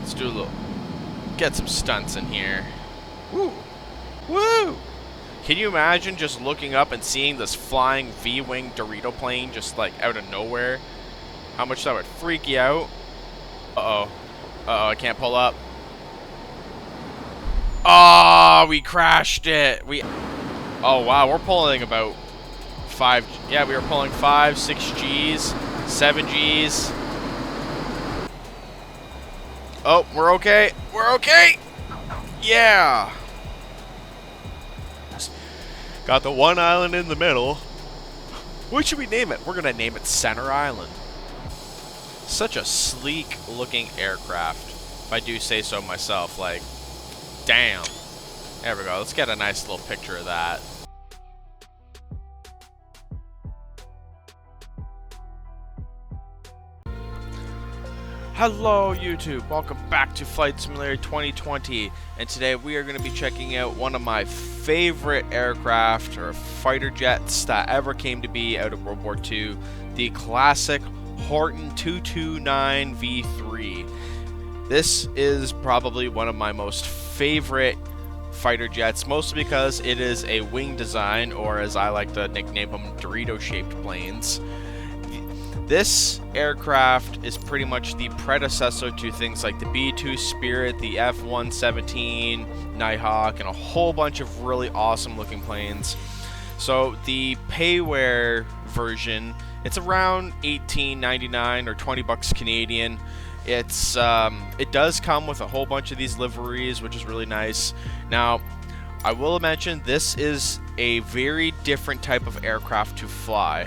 Let's do a little, get some stunts in here. Woo! Woo! Can you imagine just looking up and seeing this flying V-wing Dorito plane just like out of nowhere? How much that would freak you out? Uh-oh. Uh-oh, I can't pull up. Oh, we crashed it. Oh, wow, we're pulling about 5. Yeah, we were pulling 5, 6 Gs, 7 Gs. Oh, we're okay. We're okay. Yeah. Got the one island in the middle. What should we name it? We're going to name it Center Island. Such a sleek looking aircraft, if I do say so myself. Like, damn. There we go. Let's get a nice little picture of that. Hello YouTube, welcome back to Flight Simulator 2020, and today we are going to be checking out one of my favorite aircraft or fighter jets that ever came to be out of World War II, the classic Horten-229 V-3. This is probably one of my most favorite fighter jets, mostly because it is a wing design, or as I like to nickname them, Dorito-shaped planes. This aircraft is pretty much the predecessor to things like the B-2 Spirit, the F-117 Nighthawk, and a whole bunch of really awesome looking planes. So the payware version, it's around $18.99 or 20 bucks Canadian. It does come with a whole bunch of these liveries, which is really nice. Now, I will mention this is a very different type of aircraft to fly.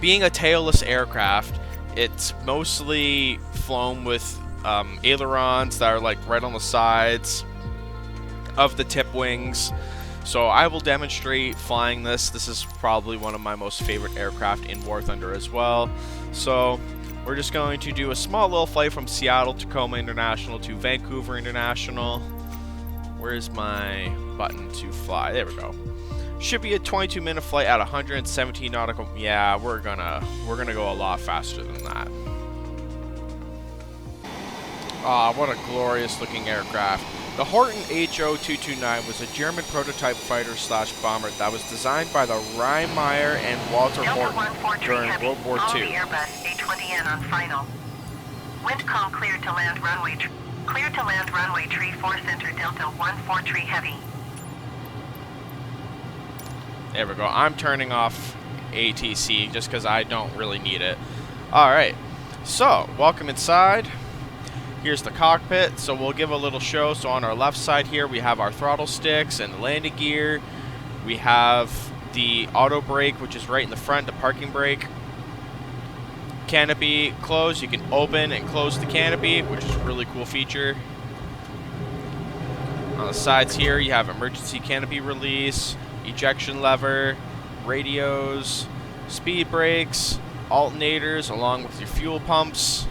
Being a tailless aircraft, it's mostly flown with ailerons that are like right on the sides of the tip wings. So I will demonstrate flying this. This is probably one of my most favorite aircraft in War Thunder as well. So we're just going to do a small little flight from Seattle, Tacoma International to Vancouver International. Where's my button to fly? There we go. Should be a 22-minute flight at 117 nautical. Yeah, we're gonna go a lot faster than that. Ah, what a glorious looking aircraft. The Horten HO-229 was a German prototype fighter/bomber that was designed by the Rhein-Meyer and Walter Horten during World War II. Airbus A20N on final. Wind calm clear to land runway. Clear to land runway tree 4 center Delta 14 heavy. There we go. I'm turning off ATC just because I don't really need it. Alright, so welcome inside. Here's the cockpit, so we'll give a little show. So on our left side here we have our throttle sticks and the landing gear. We have the auto brake, which is right in the front, the parking brake. Canopy closed. You can open and close the canopy, which is a really cool feature. On the sides here you have emergency canopy release, ejection lever, radios, speed brakes, alternators, along with your fuel pumps.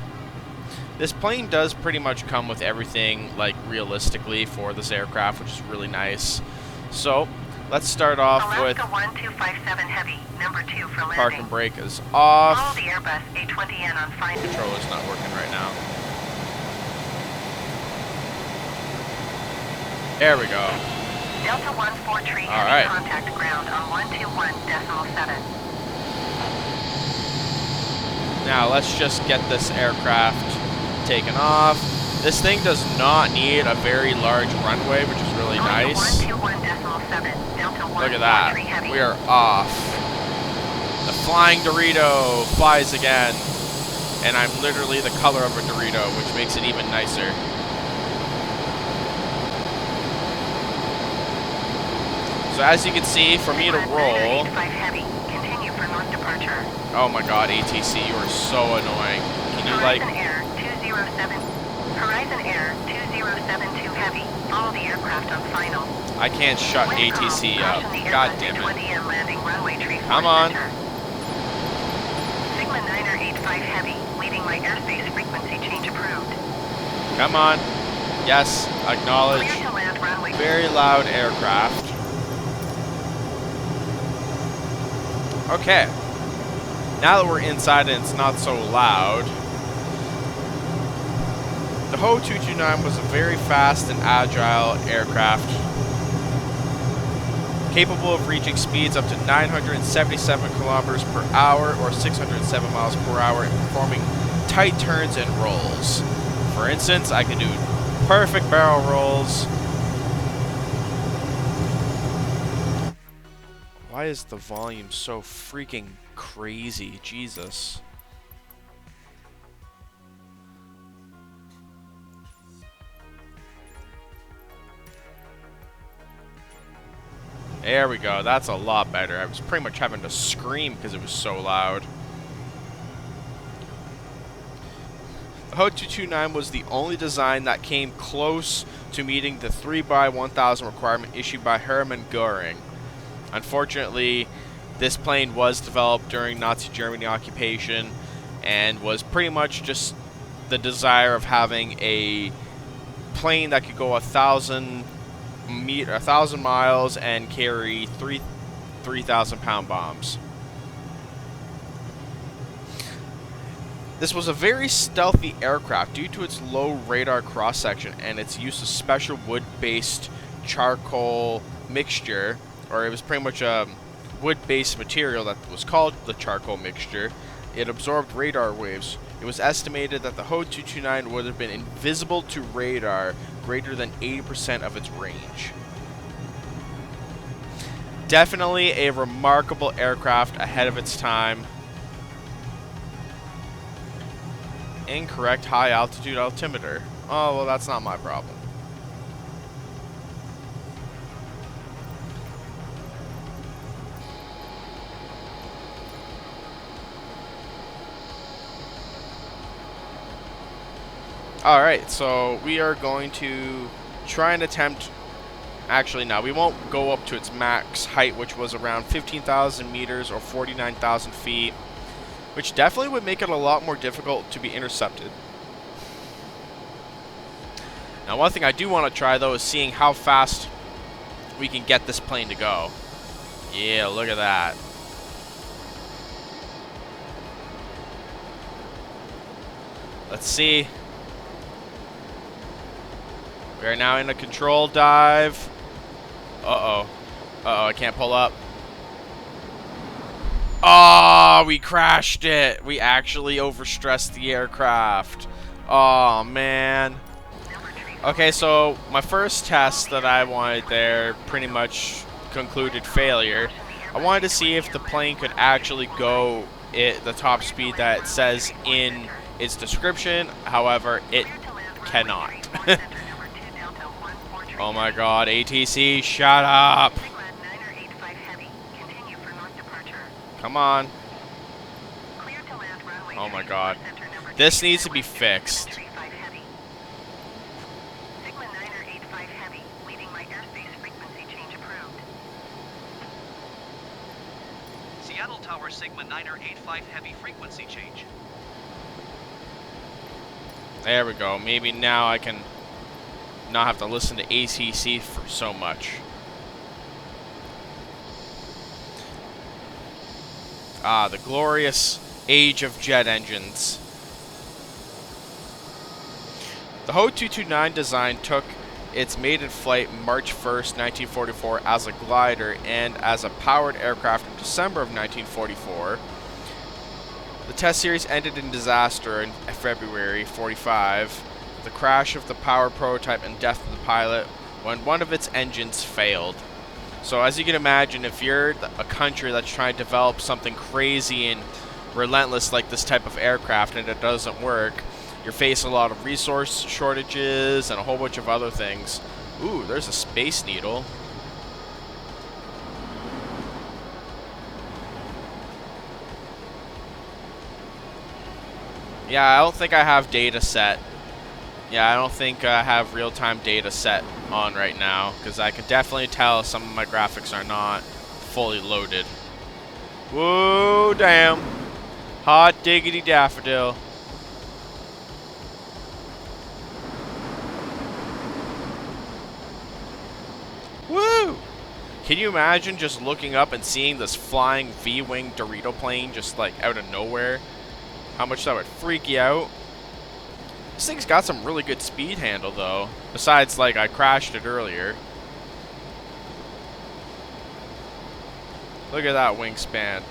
This plane does pretty much come with everything, like, realistically for this aircraft, which is really nice. So let's start off with Alaska 1257 heavy, number 2 for landing. parking brake is off. Follow the Airbus A20N on final. Controller's not working right now. There we go. Delta 143 heavy Alright. contact ground on 121.7. Now let's just get this aircraft taken off. This thing does not need a very large runway, which is really nice. 121.7. Delta Look at that. 143 heavy. We are off. The flying Dorito flies again. And I'm literally the color of a Dorito, which makes it even nicer. So as you can see, for me to roll... Continue for north departure. Oh my god, ATC, you are so annoying. Can you like... Horizon Air 2072 heavy. Follow the aircraft on final. I can't shut ATC up. God damn it. Landing runway tree 4 Come on. center. Sigma 985 heavy. Leading my airspace frequency change approved. Come on. Yes, acknowledge. Clear to land runway. Very loud aircraft. Okay. Now that we're inside and it's not so loud, the Horten-229 was a very fast and agile aircraft, capable of reaching speeds up to 977 kilometers per hour or 607 miles per hour and performing tight turns and rolls. For instance, I can do perfect barrel rolls. Why is the volume so freaking crazy? Jesus. There we go. That's a lot better. I was pretty much having to scream because it was so loud. The Horten-229 was the only design that came close to meeting the 3x1000 requirement issued by Hermann Göring. Unfortunately, this plane was developed during Nazi Germany occupation and was pretty much just the desire of having a plane that could go 1,000 miles and carry 3,000-pound bombs. This was a very stealthy aircraft due to its low radar cross-section and its use of special wood-based charcoal mixture, or it was pretty much a wood-based material that was called the charcoal mixture. It absorbed radar waves. It was estimated that the Horten-229 would have been invisible to radar greater than 80% of its range. Definitely a remarkable aircraft ahead of its time. Incorrect high altitude altimeter. Oh, well, that's not my problem. Alright, so we are going to try and attempt... Actually, no, we won't go up to its max height, which was around 15,000 meters or 49,000 feet, which definitely would make it a lot more difficult to be intercepted. Now, one thing I do want to try, though, is seeing how fast we can get this plane to go. Yeah, look at that. Let's see. We are now in a controlled dive. Uh-oh. Uh-oh, I can't pull up. Oh, we crashed it. We actually overstressed the aircraft. Oh, man. Okay, so my first test that I wanted there pretty much concluded failure. I wanted to see if the plane could actually go at the top speed that it says in its description. However, it cannot. Oh my god, ATC, shut up! Come on. Oh my god. This needs to be fixed. Seattle Tower Sigma 985 Heavy frequency change. There we go. Maybe now I can not have to listen to ACC for so much. Ah, the glorious age of jet engines. The Horten-229 design took its maiden flight March 1st, 1944 as a glider and as a powered aircraft in December of 1944. The test series ended in disaster in February 45. The crash of the powered prototype and death of the pilot when one of its engines failed. So as you can imagine, if you're a country that's trying to develop something crazy and relentless like this type of aircraft and it doesn't work, you're facing a lot of resource shortages and a whole bunch of other things. Ooh, there's a Space Needle. Yeah, I don't think I have data set. Yeah, I don't think I have real-time data set on right now, because I can definitely tell some of my graphics are not fully loaded. Whoa, damn. Hot diggity daffodil. Woo! Can you imagine just looking up and seeing this flying V-wing Dorito plane just like out of nowhere? How much that would freak you out? This thing's got some really good speed handle though. Besides, like, I crashed it earlier. Look at that wingspan.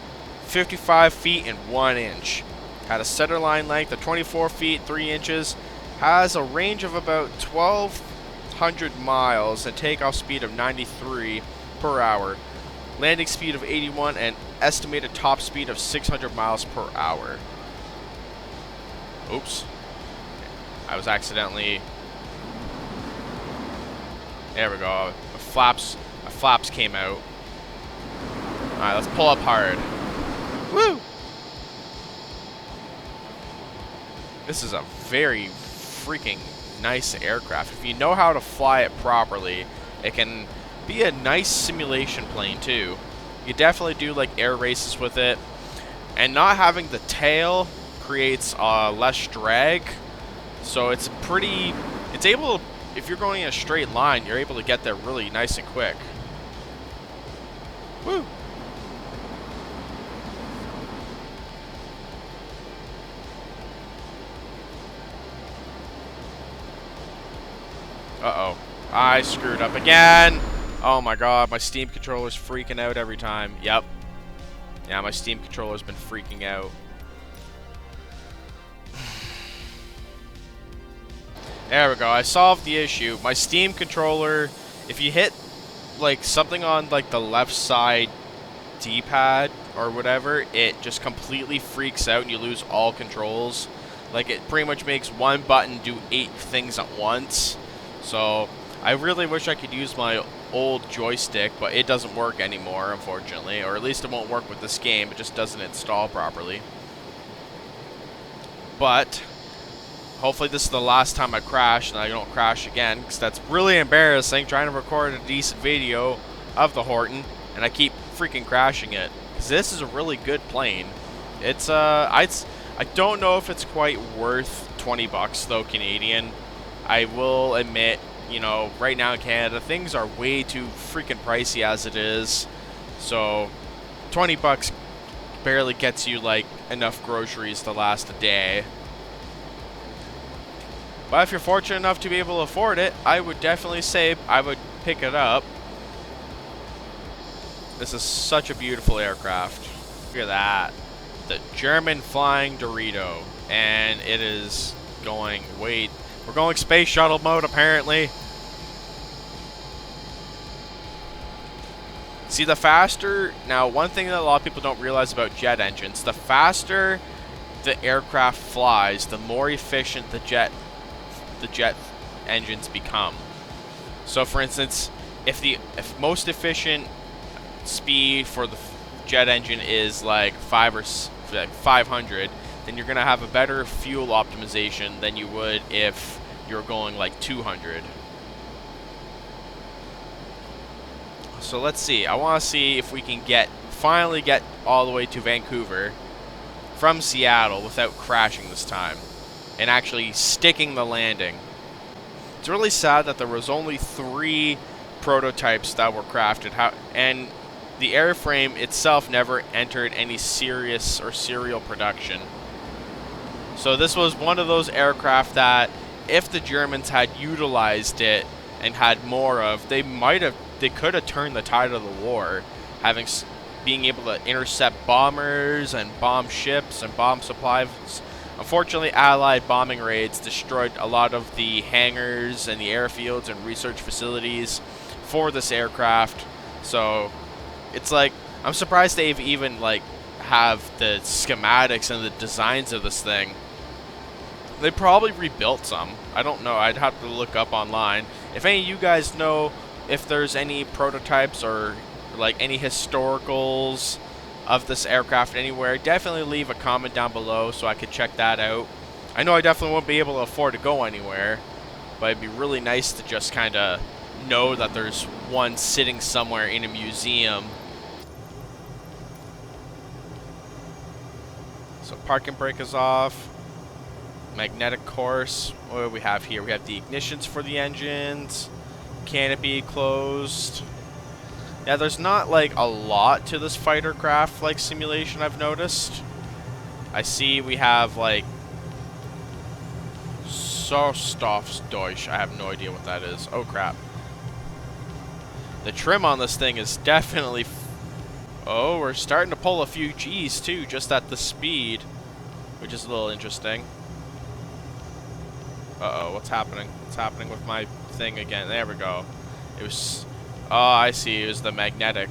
55 feet and 1 inch. Had a centerline length of 24 feet 3 inches. Has a range of about 1,200 miles and takeoff speed of 93 per hour. Landing speed of 81 and estimated top speed of 600 miles per hour. Oops. I was accidentally... There we go. My flaps came out. Alright, let's pull up hard. Woo! This is a very freaking nice aircraft. If you know how to fly it properly, it can be a nice simulation plane too. You definitely do like air races with it. And not having the tail creates less drag. So it's able to, if you're going in a straight line, you're able to get there really nice and quick. Woo! Uh-oh. I screwed up again! Oh my god, my Steam controller's freaking out every time. Yep. Yeah, my Steam controller's been freaking out. There we go, I solved the issue. My Steam controller, if you hit like something on like the left side D-pad or whatever, it just completely freaks out and you lose all controls. Like it pretty much makes one button do 8 things at once. So I really wish I could use my old joystick, but it doesn't work anymore, unfortunately. Or at least it won't work with this game. It just doesn't install properly. But hopefully this is the last time I crash and I don't crash again, because that's really embarrassing trying to record a decent video of the Horten and I keep freaking crashing it. Because this is a really good plane. It's I don't know if it's quite worth 20 bucks though, Canadian. I will admit, you know, right now in Canada, things are way too freaking pricey as it is. So, 20 bucks barely gets you, like, enough groceries to last a day. But if you're fortunate enough to be able to afford it, I would definitely say I would pick it up. This is such a beautiful aircraft. Look at that. The German Flying Dorito. And it is going way... We're going space shuttle mode, apparently. See, the faster... Now, one thing that a lot of people don't realize about jet engines, the faster the aircraft flies, the more efficient the jet engines become. So, for instance, if most efficient speed for the jet engine is like 500, then you're going to have a better fuel optimization than you would if you're going like 200. So let's see. I want to see if we can finally get all the way to Vancouver from Seattle without crashing this time and actually sticking the landing. It's really sad that there was only 3 prototypes that were crafted, and the airframe itself never entered any serious or serial production. So this was one of those aircraft that if the Germans had utilized it and had more of, they could have turned the tide of the war, being able to intercept bombers and bomb ships and bomb supplies. Unfortunately, Allied bombing raids destroyed a lot of the hangars and the airfields and research facilities for this aircraft. So it's like, I'm surprised they've even like have the schematics and the designs of this thing. They probably rebuilt some. I don't know. I'd have to look up online. If any of you guys know if there's any prototypes or like any historicals of this aircraft anywhere, definitely leave a comment down below so I could check that out. I know I definitely won't be able to afford to go anywhere, but it'd be really nice to just kind of know that there's one sitting somewhere in a museum. So parking brake is off. Magnetic course. What do we have here? We have the ignitions for the engines. Canopy closed. Yeah, there's not like a lot to this fighter craft like simulation, I've noticed. I see we have like Sauerstoffsdeutsch. I have no idea what that is. Oh crap. The trim on this thing is definitely... Oh, we're starting to pull a few G's too, just at the speed, which is a little interesting. Uh-oh, what's happening? What's happening with my thing again? There we go. It was... Oh, I see. It was the magnetic.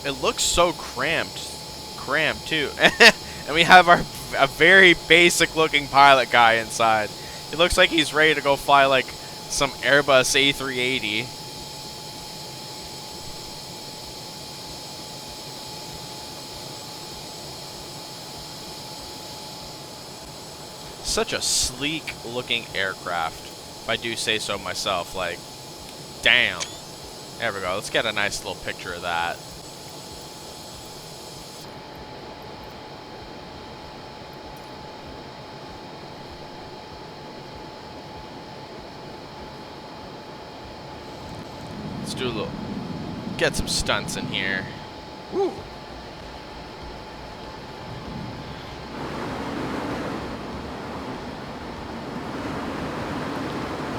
It looks so cramped. Cramped, too. And we have a very basic-looking pilot guy inside. He looks like he's ready to go fly, like, some Airbus A380. Such a sleek-looking aircraft, if I do say so myself. Like, damn. There we go. Let's get a nice little picture of that. Let's do a little... Get some stunts in here. Woo!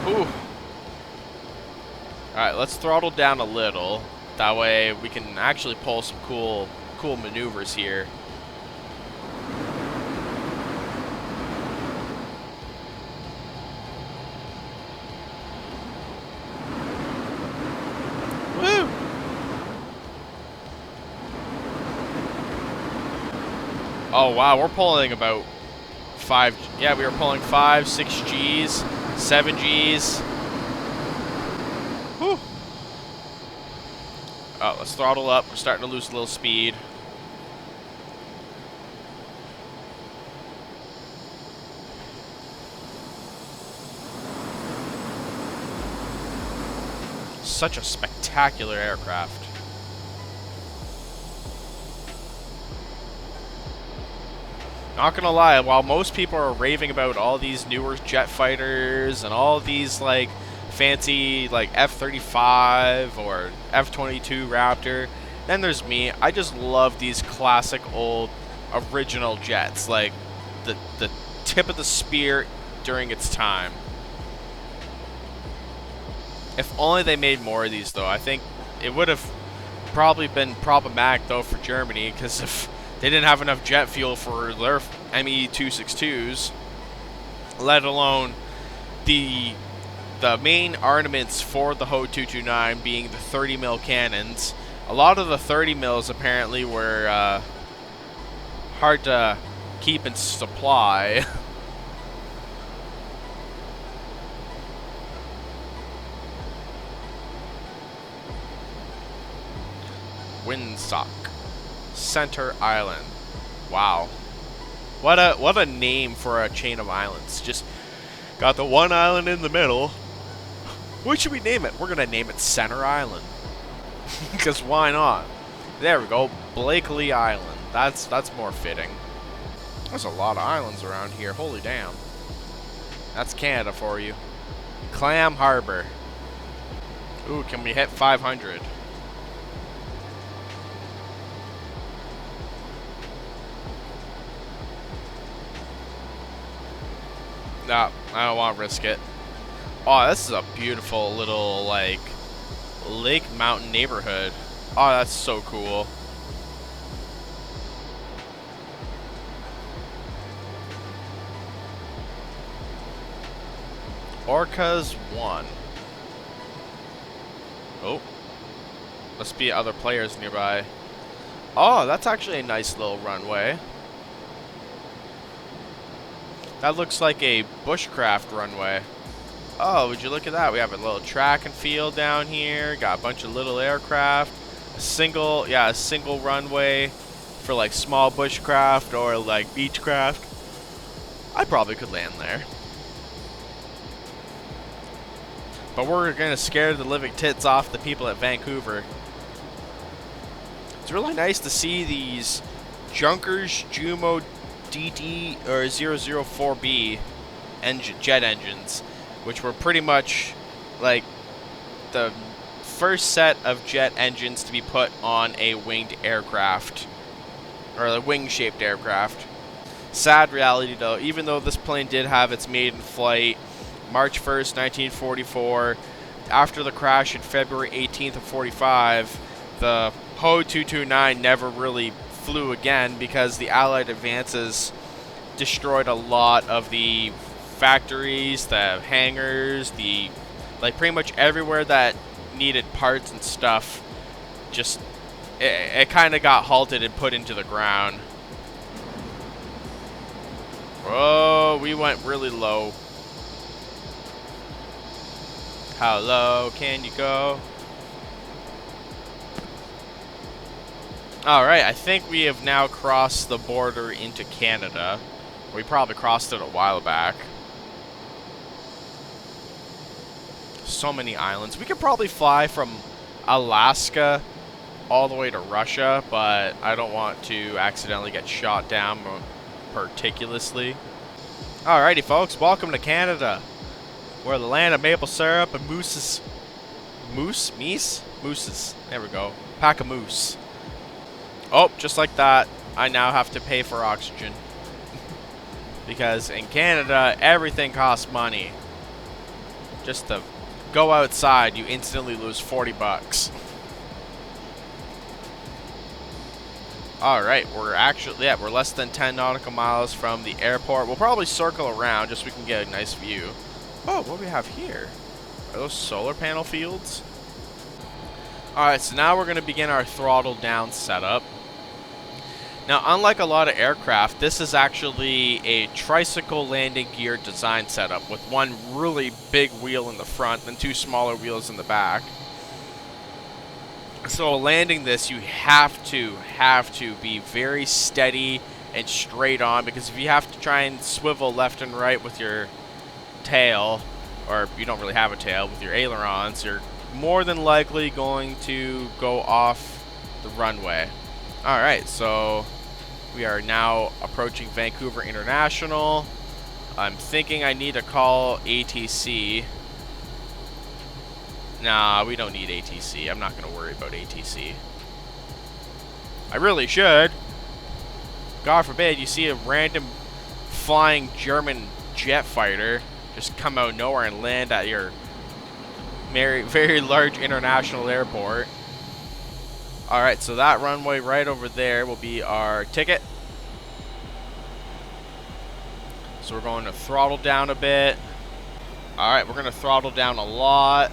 Ooh. Alright, let's throttle down a little. That way we can actually pull some cool maneuvers here. Woo! Oh wow, we're pulling about 5, yeah, we were pulling 5, 6 Gs, 7 Gs. Whew. Oh, let's throttle up. We're starting to lose a little speed. Such a spectacular aircraft. Not gonna lie, while most people are raving about all these newer jet fighters and all these like fancy like F-35 or F-22 Raptor, then there's me. I just love these classic old original jets, like the tip of the spear during its time. If only they made more of these though. I think it would have probably been problematic though for Germany, because if they didn't have enough jet fuel for their Me-262s, let alone the main armaments for the Horten-229 being the 30mm cannons. A lot of the 30mm apparently were hard to keep in supply. Windsock. Center Island. Wow. What a name for a chain of islands. Just got the one island in the middle. What should we name it? We're gonna name it Center Island. Because why not? There we go. Blakely Island. That's more fitting. There's a lot of islands around here. Holy damn. That's Canada for you. Clam Harbor. Ooh, can we hit 500? No, I don't want to risk it. Oh, this is a beautiful little, like, lake mountain neighborhood. Oh, that's so cool. Orcas 1. Oh. Must be other players nearby. Oh, that's actually a nice little runway. That looks like a bushcraft runway. Oh, would you look at that? We have a little track and field down here. Got a bunch of little aircraft. A single runway for like small bushcraft or like beechcraft. I probably could land there. But we're gonna scare the living tits off the people at Vancouver. It's really nice to see these Junkers Jumo DD or 004B jet engines, which were pretty much like the first set of jet engines to be put on a winged aircraft, or a wing-shaped aircraft. Sad reality though, even though this plane did have its maiden flight March 1st, 1944, after the crash in February 18th of 45, the Horten-229 never really flew again because the Allied advances destroyed a lot of the factories, the hangars, like pretty much everywhere that needed parts and stuff. Just it kind of got halted and put into the ground. Oh, we went really low. How low can you go? Alright, I think we have now crossed the border into Canada. We probably crossed it a while back. So many islands. We could probably fly from Alaska all the way to Russia, but I don't want to accidentally get shot down particularly. Alrighty folks, welcome to Canada. We're the land of maple syrup and mooses. Mooses. There we go. Pack of moose. Oh, just like that, I now have to pay for oxygen. Because in Canada, everything costs money. Just to go outside, you instantly lose 40 bucks. Alright, we're actually, yeah, we're less than 10 nautical miles from the airport. We'll probably circle around just so we can get a nice view. Oh, what do we have here? Are those solar panel fields? Alright, so now we're going to begin our throttle down setup. Now, unlike a lot of aircraft, this is actually a tricycle landing gear design setup with one really big wheel in the front and two smaller wheels in the back. So landing this, you have to be very steady and straight on, because if you have to try and swivel left and right with your tail, or you don't really have a tail, with your ailerons, you're more than likely going to go off the runway. Alright, so we are now approaching Vancouver International. I'm thinking I need to call ATC. Nah, we don't need ATC. I'm not going to worry about ATC. I really should. God forbid you see a random flying German jet fighter just come out of nowhere and land at your very, very large international airport. Alright, so that runway right over there will be our ticket. So we're going to throttle down a bit. Alright, we're going to throttle down a lot.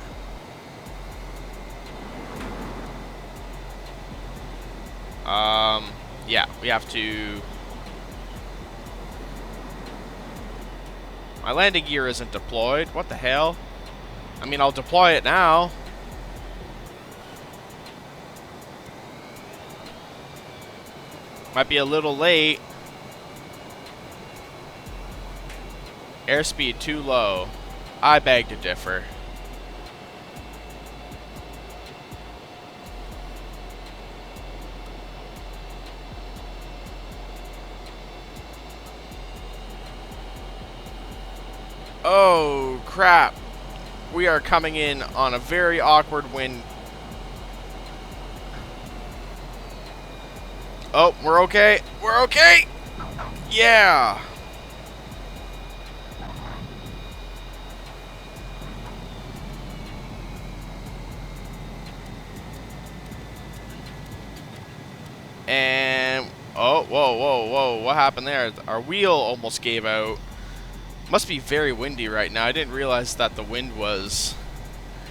Yeah, we have to... My landing gear isn't deployed. What the hell? I mean, I'll deploy it now. Might be a little late. Airspeed too low. I beg to differ. Oh, crap. We are coming in on a very awkward wind. Oh, we're okay. We're okay. Yeah. And, oh, whoa. What happened there? Our wheel almost gave out. Must be very windy right now. I didn't realize that the wind was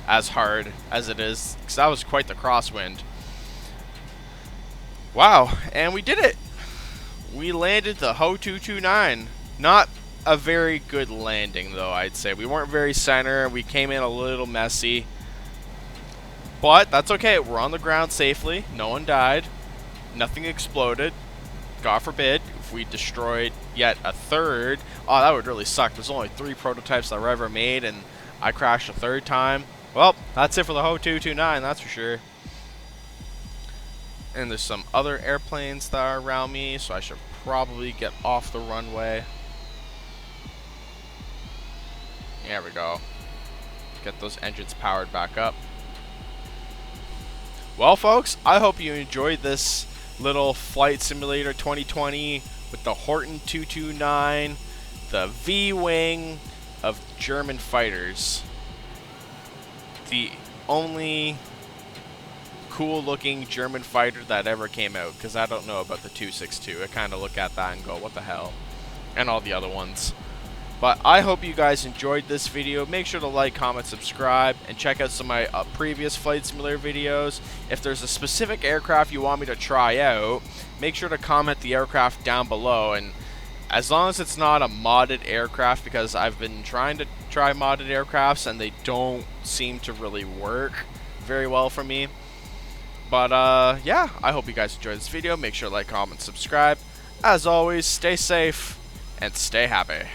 as hard as it is, because that was quite the crosswind. Wow, and we did it. We landed the Horten-229. Not a very good landing, though, I'd say. We weren't very center. We came in a little messy. But that's okay. We're on the ground safely. No one died. Nothing exploded. God forbid if we destroyed yet a third. Oh, that would really suck. There's only 3 prototypes that were ever made, and I crashed a third time. Well, that's it for the Horten-229, that's for sure. And there's some other airplanes that are around me, so I should probably get off the runway. There we go. Get those engines powered back up. Well, folks, I hope you enjoyed this little Flight Simulator 2020 with the Horten-229, the V-wing of German fighters. The only cool looking German fighter that ever came out, because I don't know about the 262. I kind of look at that and go, what the hell? And all the other ones. But I hope you guys enjoyed this video. Make sure to like, comment, subscribe, and check out some of my previous Flight Simulator videos. If there's a specific aircraft you want me to try out, make sure to comment the aircraft down below. And as long as it's not a modded aircraft, because I've been trying to try modded aircrafts and they don't seem to really work very well for me. But yeah, I hope you guys enjoyed this video. Make sure to like, comment, subscribe. As always, stay safe and stay happy.